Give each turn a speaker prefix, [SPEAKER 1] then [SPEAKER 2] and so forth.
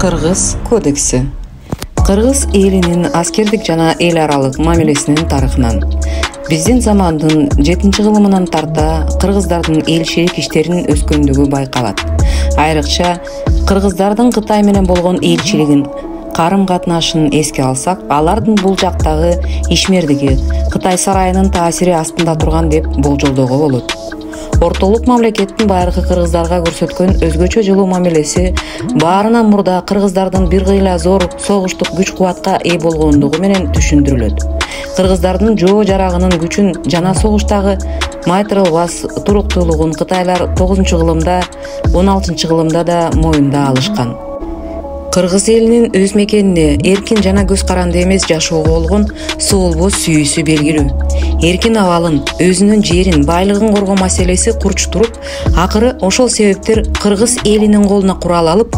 [SPEAKER 1] Кыргыз кодекси. Кыргыз элинин аскердик жана эл аралык мамилесинин тарыхынан биздин замандын 7-кылымынан тарта кыргыздардын элчилик иштеринин өскөндүгү байкалат. Айрыкча кыргыздардын Кытай менен болгон элчилигин карым-катнашын эске алсак, алардын бул жактагы ишмердиги Кытай сарайынын таасири астында турган деп болжолдоого болот. Ортолук мамлекеттин байыркы кыргыздарга көрсөткөн өзгөчө жылуу мамилеси баарынан мурда кыргыздардын бир кыйла зор согуштук күч-кубатка ээ болгондугу менен түшүндүрүлөт. Кыргыздардын жоо жарагынын күчүн жана согуштагы майтралбас туруктуулугун кытайлар 9-кылымда, 16-кылымда да моюнда алышкан. Кыргыз элинин өз мекенине эркин жана көз каранды эмес жашоого болгон соолбоз сүйүүсү белгилүү. Эркин абалын, өзүнүн жерин, байлыгын коргоо маселеси курч туруп, акыры ошол себептер кыргыз элинин колуна курал алып,